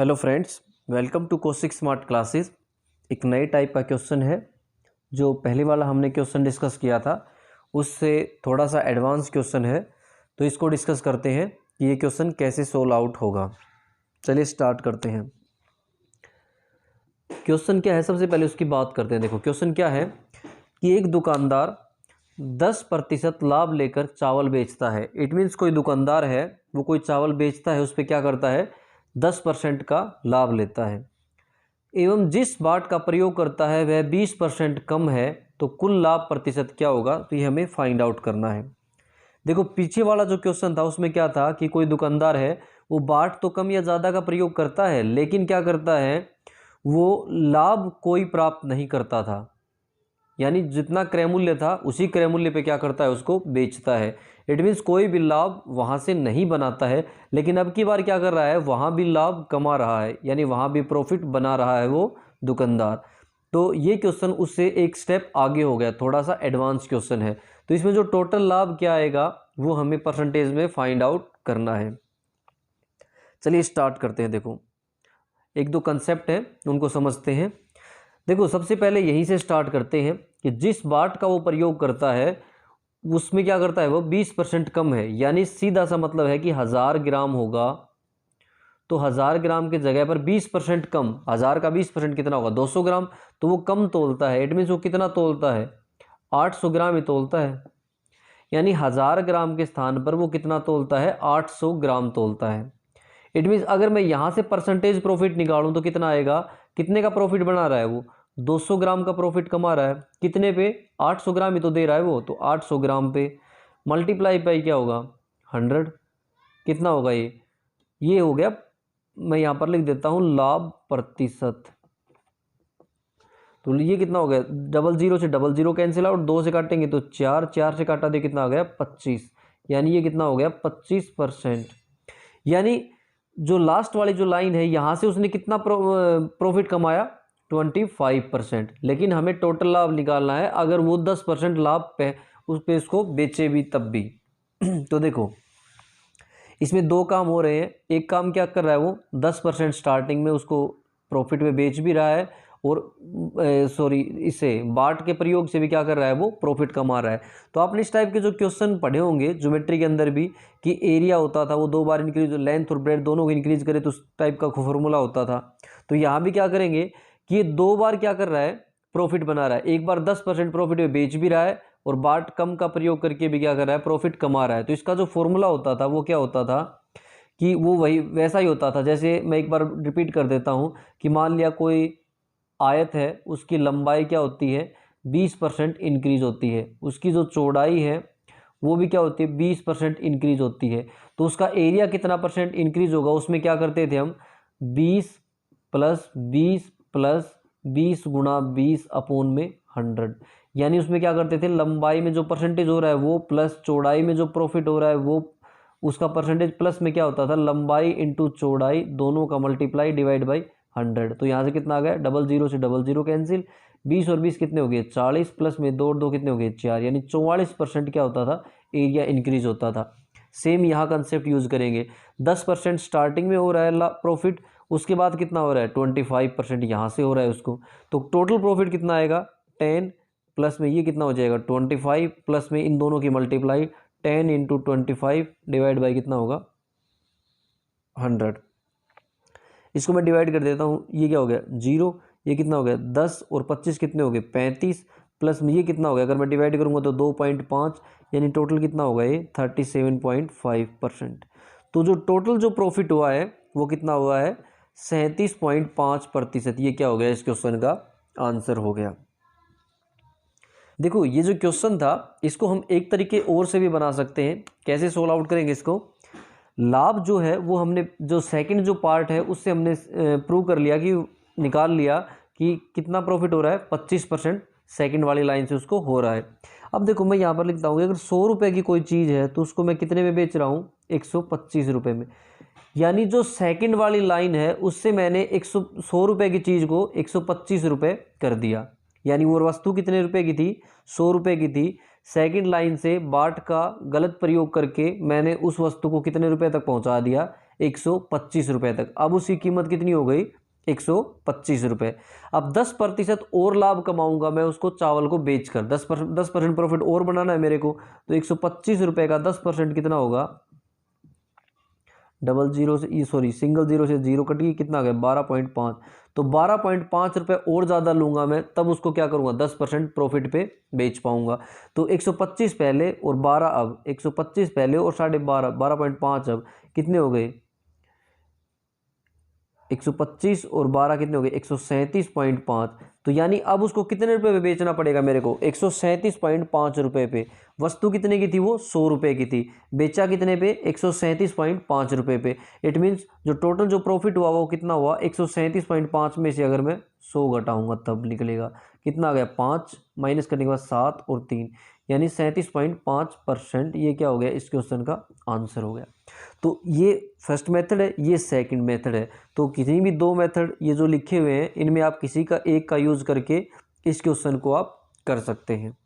Hello friends, welcome to Kaushik smart classes. एक नए type का क्वेश्चन है। जो पहले वाला हमने क्वेश्चन डिस्कस किया था उससे थोड़ा सा एडवांस क्वेश्चन है, तो इसको डिस्कस करते हैं कि ये क्वेश्चन कैसे सोल्व आउट होगा। चलिए स्टार्ट करते हैं। क्वेश्चन क्या है, सबसे पहले उसकी बात करते हैं। देखो क्वेश्चन क्या है कि एक दुकानदार 10% लाभ लेकर चावल बेचता है। इट मीन्स कोई दुकानदार है, वो कोई चावल बेचता है, उस पर क्या करता है, 10% का लाभ लेता है एवं जिस बाट का प्रयोग करता है वह 20% कम है, तो कुल लाभ प्रतिशत क्या होगा, तो ये हमें फाइंड आउट करना है। देखो पीछे वाला जो क्वेश्चन था उसमें क्या था कि कोई दुकानदार है, वो बाट तो कम या ज़्यादा का प्रयोग करता है, लेकिन क्या करता है, वो लाभ कोई प्राप्त नहीं करता था। यानी जितना क्रय मूल्य था उसी क्रय मूल्य पे क्या करता है, उसको बेचता है। इट मीन्स कोई भी लाभ वहाँ से नहीं बनाता है, लेकिन अब की बार क्या कर रहा है, वहाँ भी लाभ कमा रहा है, यानी वहाँ भी प्रॉफिट बना रहा है वो दुकानदार। तो ये क्वेश्चन उससे एक स्टेप आगे हो गया, थोड़ा सा एडवांस क्वेश्चन है। तो इसमें जो टोटल लाभ क्या आएगा वो हमें परसेंटेज में फाइंड आउट करना है। चलिए स्टार्ट करते हैं। देखो एक दो कंसेप्ट है उनको समझते हैं। देखो सबसे पहले यहीं से स्टार्ट करते हैं कि जिस बाट का वो प्रयोग करता है उसमें क्या करता है, वो 20% कम है। यानी सीधा सा मतलब है कि 1000 ग्राम होगा तो 1000 ग्राम के जगह पर 20% कम, 1000 का 20% कितना होगा, 200 ग्राम। तो वो कम तोलता है। इट मीन्स वो कितना तोलता है, 800 ग्राम ही तोलता है। यानी 1000 ग्राम के स्थान पर वो कितना तोलता है, 800 ग्राम तोलता है। इट मीन्स अगर मैं यहाँ से परसेंटेज प्रॉफिट निकालूं तो कितना आएगा, कितने का प्रॉफिट बना रहा है वो, 200 ग्राम का प्रॉफिट कमा रहा है। कितने पे, 800 ग्राम ही तो दे रहा है वो, तो 800 ग्राम पे मल्टीप्लाई बाई क्या होगा, 100। कितना होगा ये हो गया, मैं यहाँ पर लिख देता हूँ लाभ प्रतिशत। तो ये कितना हो गया, 00 से 00 कैंसिल आउट, 2 से काटेंगे तो 4, 4 से काटा दे कितना आ गया, 25। यानी ये कितना हो गया, 25%। यानी जो लास्ट वाली जो लाइन है यहाँ से उसने कितना प्रॉफिट कमाया, 25%। लेकिन हमें टोटल लाभ निकालना है, अगर वो 10% लाभ पे उस पे उसको बेचे भी तब भी। तो देखो इसमें दो काम हो रहे हैं। एक काम क्या कर रहा है, वो 10% स्टार्टिंग में उसको प्रॉफिट में बेच भी रहा है, और इसे बाट के प्रयोग से भी क्या कर रहा है, वो प्रॉफिट कमा रहा है। तो आपने इस टाइप के जो क्वेश्चन पढ़े होंगे ज्योमेट्री के अंदर भी, कि एरिया होता था वो 2 बार इंक्रीज, लेंथ और ब्रेड दोनों को इंक्रीज करे तो उस टाइप का फॉर्मूला होता था। तो यहाँ भी क्या करेंगे कि ये 2 बार क्या कर रहा है, प्रॉफिट बना रहा है। एक बार 10% प्रॉफिट में बेच भी रहा है, और बाट कम का प्रयोग करके भी क्या कर रहा है, प्रॉफिट कमा रहा है। तो इसका जो फॉर्मूला होता था वो क्या होता था, कि वो वही वैसा ही होता था। जैसे मैं एक बार रिपीट कर देता हूँ कि मान लिया कोई आयत है, उसकी लंबाई क्या होती है, 20% इंक्रीज होती है। उसकी जो चौड़ाई है वो भी क्या होती है, 20% इंक्रीज होती है। तो उसका एरिया कितना परसेंट इंक्रीज होगा, उसमें क्या करते थे हम, 20 प्लस 20 प्लस 20 गुणा 20 अपोन में 100। यानी उसमें क्या करते थे, लंबाई में जो परसेंटेज हो रहा है वो प्लस चौड़ाई में जो प्रॉफिट हो रहा है वो, उसका परसेंटेज प्लस में क्या होता था, लंबाई इंटू चौड़ाई दोनों का मल्टीप्लाई डिवाइड बाई 100। तो यहाँ से कितना आ गया, 00 से 00 कैंसिल, 20 और 20 कितने हो गए, 40, प्लस में 2 और 2 कितने हो गए, 4। यानी 44% क्या होता था, एरिया इंक्रीज होता था। सेम यहाँ कंसेप्ट यूज करेंगे। 10% स्टार्टिंग में हो रहा है प्रॉफिट, उसके बाद कितना हो रहा है, 25% यहाँ से हो रहा है उसको। तो टोटल प्रॉफिट कितना आएगा, 10, प्लस में ये कितना हो जाएगा, 25, प्लस में इन दोनों की मल्टीप्लाई 10 इंटू 25 डिवाइड बाई कितना होगा, 100। इसको मैं डिवाइड कर देता हूँ, ये क्या हो गया 0, ये कितना हो गया 10 और 25 कितने हो गए 35, प्लस में ये कितना हो गया, अगर मैं डिवाइड करूँगा तो 2.5, यानी टोटल कितना होगा ये 37.5%। तो जो टोटल जो प्रॉफिट हुआ है वो कितना हुआ है, 37.5%। ये क्या हो गया, इस क्वेश्चन का आंसर हो गया। देखो ये जो क्वेश्चन था इसको हम एक तरीके और से भी बना सकते हैं। कैसे सोल्व आउट करेंगे इसको, लाभ जो है वो हमने जो सेकंड जो पार्ट है उससे हमने प्रूव कर लिया, कि निकाल लिया कि कितना प्रॉफिट हो रहा है, 25% सेकंड वाली लाइन से उसको हो रहा है। अब देखो मैं यहाँ पर लिखता हूँ कि अगर 100 रुपये की कोई चीज़ है तो उसको मैं कितने में बेच रहा हूँ, 125 रुपये में। यानी जो सेकंड वाली लाइन है उससे मैंने 100 रुपये की चीज़ को 125 रुपये कर दिया। यानी वो वस्तु कितने रुपए की थी, 100 रुपये की थी। सेकंड लाइन से बाट का गलत प्रयोग करके मैंने उस वस्तु को कितने रुपए तक पहुंचा दिया, 125 रुपये तक। अब उसकी कीमत कितनी हो गई? 125 रुपये। अब 10% और लाभ कमाऊंगा मैं उसको चावल को बेचकर, 10% प्रॉफिट और बनाना है मेरे को। तो 125 रुपये का 10% कितना होगा? सिंगल जीरो से जीरो कट गई, कितना आ गया? 12.5। तो 12.5 रुपये और ज़्यादा लूँगा मैं, तब उसको क्या करूँगा? 10% प्रॉफिट पे बेच पाऊँगा। तो 125 पहले और 12 अब, 125 पहले और 12.5, 12.5 अब, कितने हो गए? 125 और 12 कितने हो गए? 137.5। तो यानी अब उसको कितने रुपए पे बेचना पड़ेगा मेरे को? 137.5 रुपये पे। वस्तु कितने की थी? वो 100 रुपये की थी। बेचा कितने पे? 137.5 रुपये पे। इट मीन्स जो टोटल जो प्रॉफिट हुआ वो कितना हुआ? 137.5 में से अगर मैं 100 घटाऊंगा तब निकलेगा कितना आ गया? 5 माइनस करने के बाद 7 और 3, यानी 37.5%। ये क्या हो गया? इस क्वेश्चन का आंसर हो गया। तो ये फर्स्ट मेथड है, ये सेकंड मेथड है। तो किसी भी दो मेथड ये जो लिखे हुए हैं, इनमें आप किसी का एक का यूज़ करके इस क्वेश्चन को आप कर सकते हैं।